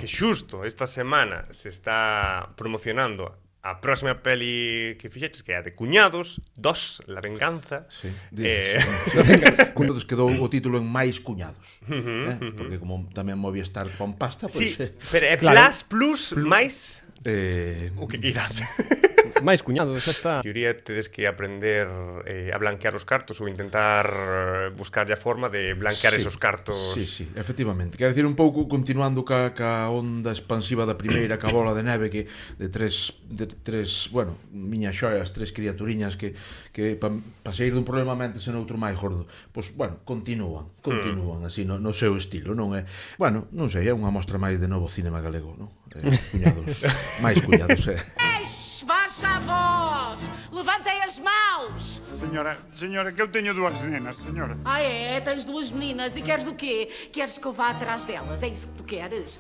que xusto esta semana se está promocionando a próxima peli que fixeches, que é a de Cuñados 2, La Venganza. Sí, Cuñados quedou o título en máis cuñados, porque como tamén Movistar pon pasta, Sí, pois... pero é claro. plus, máis... o que queirade. Máis cuñados, xa está. En teoría tedes que aprender a blanquear os cartos ou intentar buscar a forma de blanquear esos cartos. Sí, efectivamente. Quero dicir un pouco, continuando ca onda expansiva da primeira, ca bola de neve, que de tres bueno, miñas xoias, tres criaturiñas que pa sair dun problema mente sen outro máis gordo. Pois, bueno, continúan así, no seu estilo, non é? Bueno, non sei, é unha mostra máis de novo cinema galego, non? Cuñados, máis cuñados, Baixa a voz! Levantem as mãos! Senhora, que eu tenho duas nenas, senhora. Ah, é? Tens duas meninas e queres o quê? Queres que eu vá atrás delas? É isso que tu queres?